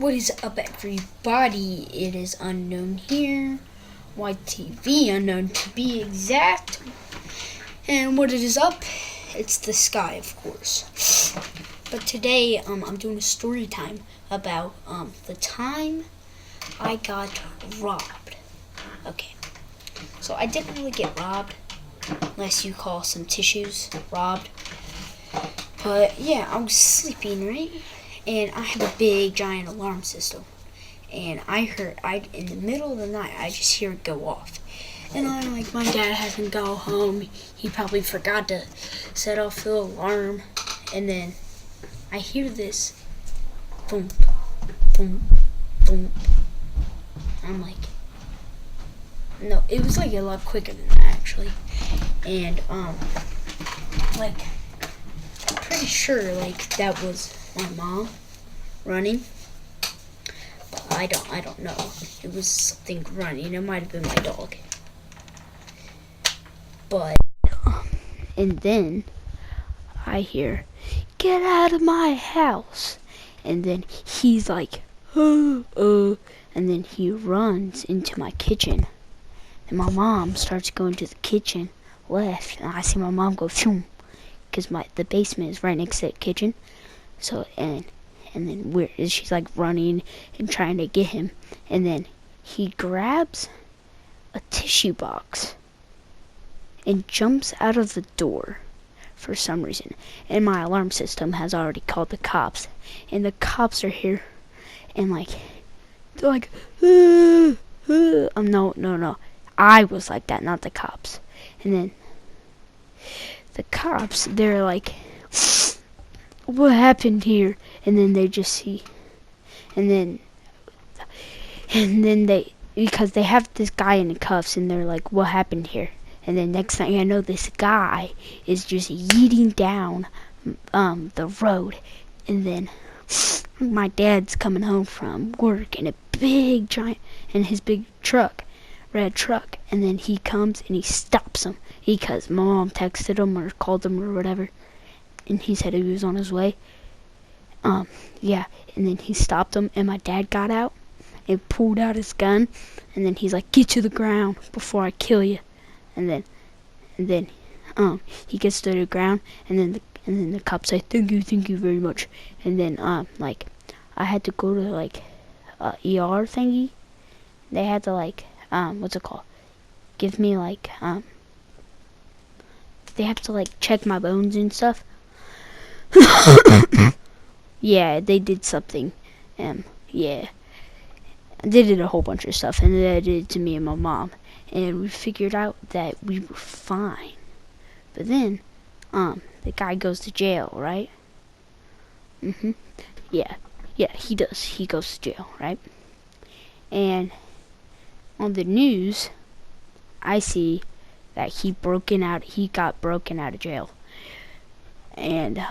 What is up, everybody? It is Unknown here, YTV Unknown to be exact. And what it is up, it's the sky, of course. But today, I'm doing a story time about the time I got robbed. Okay, so I didn't really get robbed, unless you call some tissues robbed. But yeah, I was sleeping, right? And I have a big giant alarm system, and in the middle of the night I just hear it go off, and I'm like, my dad hasn't got home, he probably forgot to set off the alarm. And then I hear this boom, boom, boom. I'm like, no, it was like a lot quicker than that actually. And like, I'm pretty sure like that was my mom running, but I don't know. It was something running. It might have been my dog. But and then I hear, "Get out of my house!" And then he's like, and then he runs into my kitchen, and my mom starts going to the kitchen left, and I see my mom go phoom, because the basement is right next to the kitchen. So and then she's like running and trying to get him, and then he grabs a tissue box and jumps out of the door for some reason. And my alarm system has already called the cops, and the cops are here, and like they're like, no, I was like that, not the cops. And then the cops, they're like, "What happened here?" And then they just see, and then they, because they have this guy in the cuffs, and they're like, "What happened here?" And then next thing I know, this guy is just yeeting down the road, and then my dad's coming home from work in a big giant, in his big truck, red truck, and then he comes and he stops him because my mom texted him or called him or whatever, and he said he was on his way. Yeah, and then he stopped him, and my dad got out and pulled out his gun, and then he's like, "Get to the ground before I kill you." And then he gets to the ground, and then the cops say, thank you very much." And then like, I had to go to like ER thingy. They had to like what's it called? Give me like they have to like check my bones and stuff. Yeah, they did something. Yeah, they did a whole bunch of stuff, and they did it to me and my mom, and we figured out that we were fine. But then, the guy goes to jail, right? Yeah, he does. He goes to jail, right? And on the news, I see that he got broken out of jail, and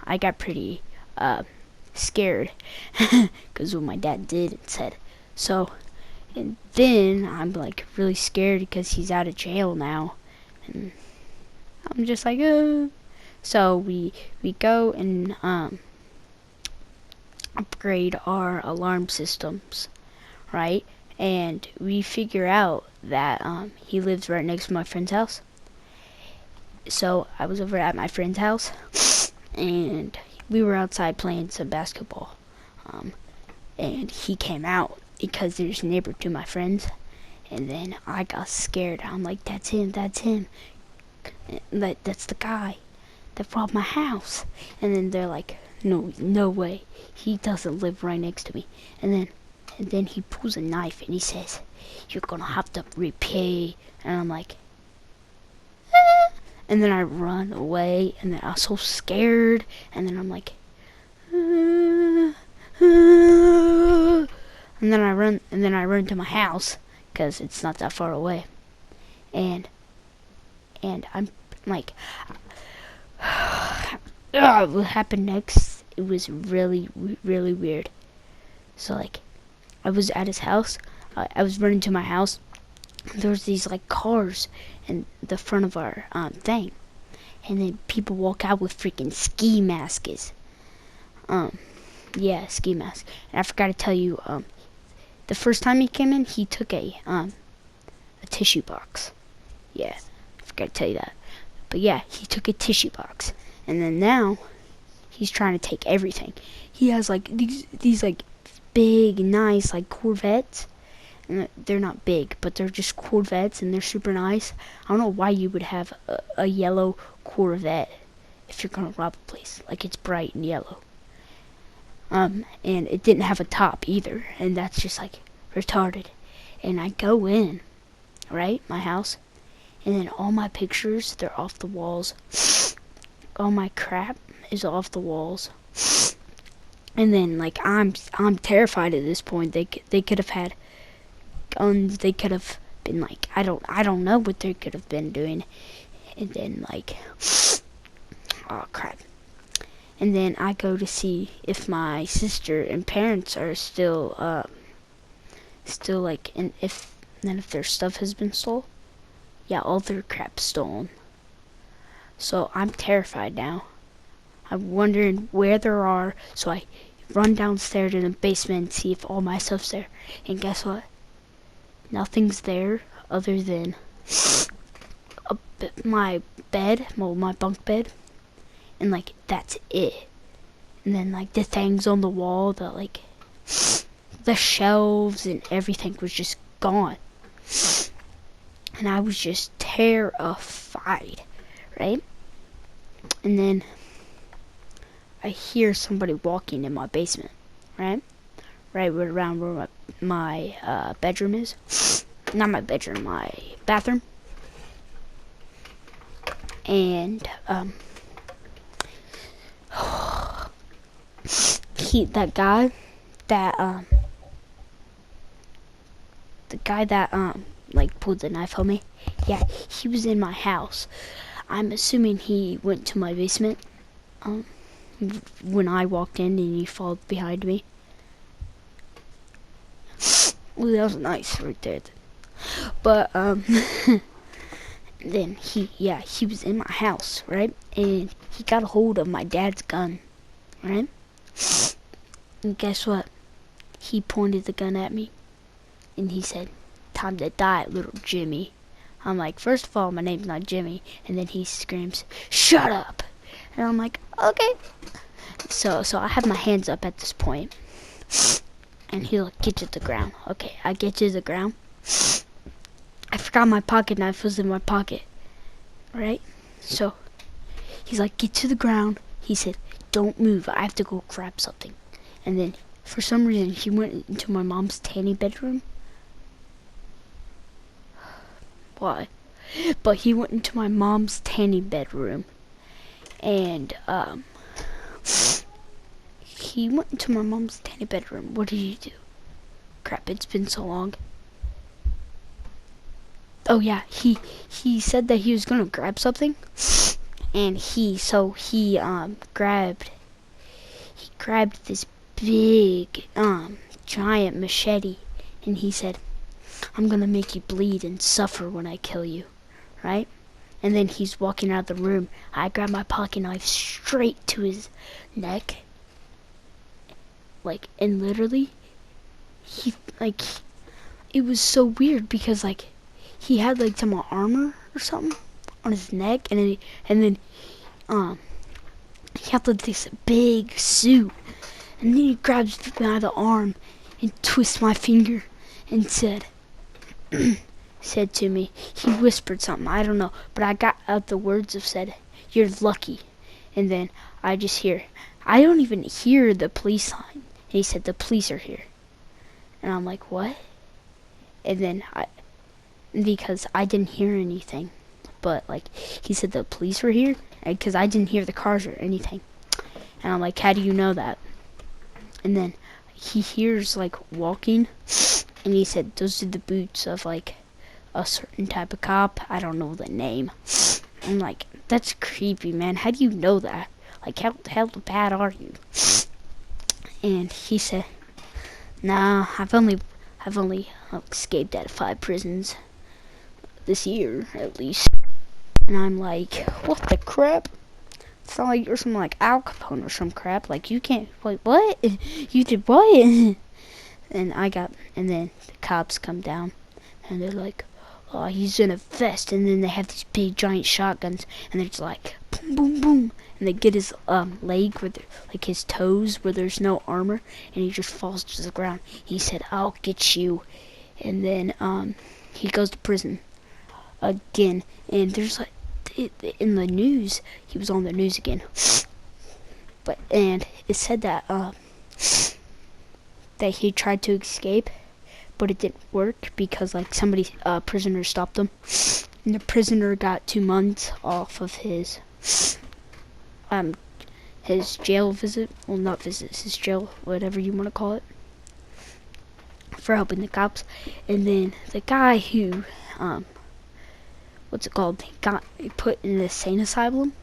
I got pretty scared because what my dad did and said. So, and then I'm like really scared because he's out of jail now, and I'm just like, So we go and upgrade our alarm systems, right? And we figure out that he lives right next to my friend's house. So I was over at my friend's house, and we were outside playing some basketball, and he came out because there's a neighbor to my friends, and then I got scared. I'm like, that's him, that's the guy that robbed my house. And then they're like, no way, he doesn't live right next to me. And then he pulls a knife and he says, "You're gonna have to repay." And I'm like, and then I run away, and then I was so scared, and then I'm like, and then I run to my house because it's not that far away, and I'm like, what happened next? It was really, really weird. So like, I was at his house. I was running to my house. There was these like cars in the front of our thing, and then people walk out with freaking ski masks. Yeah, ski mask. And I forgot to tell you, the first time he came in, he took a tissue box. Yeah, I forgot to tell you that. But yeah, he took a tissue box. And then now, he's trying to take everything. He has like these like big, nice like Corvettes. And they're not big, but they're just Corvettes, and they're super nice. I don't know why you would have a yellow Corvette if you're gonna rob a place. Like, it's bright and yellow. And it didn't have a top either, and that's just like retarded. And I go in, right, my house, and then all my pictures, they're off the walls. All my crap is off the walls. And then like I'm terrified at this point. They could have had guns. They could have been like, I don't know what they could have been doing. And then like, oh crap. And then I go to see if my sister and parents are still like, and if their stuff has been stolen. Yeah, all their crap's stolen. So I'm terrified now. I'm wondering where they are, so I run downstairs in the basement and see if all my stuff's there. And guess what? Nothing's there other than my bed, my bunk bed, and like that's it. And then like the things on the wall, the shelves and everything was just gone. And I was just terrified, right? And then I hear somebody walking in my basement, right around where my bedroom is. Not my bedroom, my bathroom. And the guy that like pulled the knife on me, yeah, he was in my house. I'm assuming he went to my basement when I walked in, and he followed behind me. Ooh, that was nice right there. But then he was in my house, right? And he got a hold of my dad's gun, right? And guess what? He pointed the gun at me, and he said, "Time to die, little Jimmy." I'm like, first of all, my name's not Jimmy. And then he screams, "Shut up!" And I'm like, okay. So I have my hands up at this point. And he'll get to the ground. Okay, I get to the ground. I forgot my pocket knife was in my pocket. Right? So he's like, "Get to the ground." He said, "Don't move. I have to go grab something." And then for some reason he went into my mom's tanny bedroom. Why? But he went into my mom's tanny bedroom. And he went into my mom's tanny bedroom. What did he do? Crap, it's been so long. Oh yeah, he said that he was gonna grab something, and he grabbed this big giant machete, and he said, "I'm gonna make you bleed and suffer when I kill you," right? And then he's walking out of the room. I grab my pocket knife straight to his neck. Like, and literally, it was so weird because, like, he had, like, some armor or something on his neck, and then he had, like, this big suit, and then he grabs me by the arm and twists my finger and said to me, he whispered something, I don't know, but I got out the words of said, "You're lucky." And then I just hear, I don't even hear the police sign. And he said, "The police are here." And I'm like, what? And then because I didn't hear anything, but like he said the police were here, because I didn't hear the cars or anything. And I'm like, how do you know that? And then he hears like walking, and he said, "Those are the boots of like a certain type of cop. I don't know the name." I'm like, that's creepy, man. How do you know that? Like, how bad are you? And he said, "Nah, I've only escaped out of 5 prisons this year, at least." And I'm like, what the crap? It's not like you're some like Al Capone or some crap. Like you can't. Wait, what? You did what? And then the cops come down, and they're like, "Oh, he's in a vest." And then they have these big giant shotguns, and they're just like, boom, boom, boom, and they get his leg like his toes where there's no armor, and he just falls to the ground. He said, "I'll get you," and then he goes to prison again. And there's like in the news, he was on the news again, and it said that that he tried to escape, but it didn't work because like prisoner stopped him, and the prisoner got 2 months off of his jail visit. Well, not visit, his jail, whatever you want to call it, for helping the cops. And then the guy who what's it called? He got put in an insane asylum,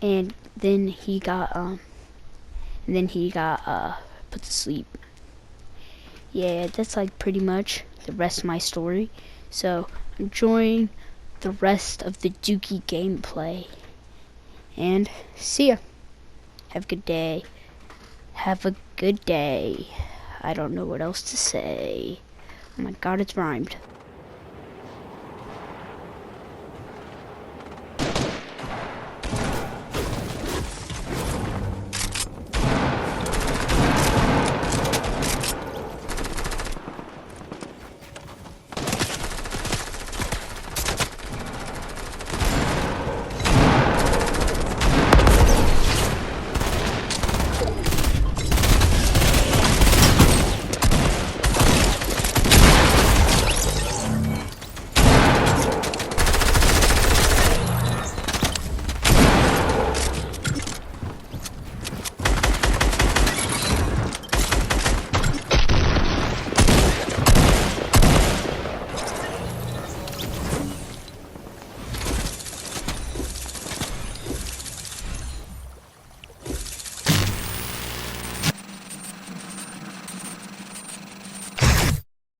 and then he got put to sleep. Yeah, that's like pretty much the rest of my story. So enjoying the rest of the Dookie gameplay, and see ya. Have a good day. Have a good day. I don't know what else to say. Oh my god, it's rhymed.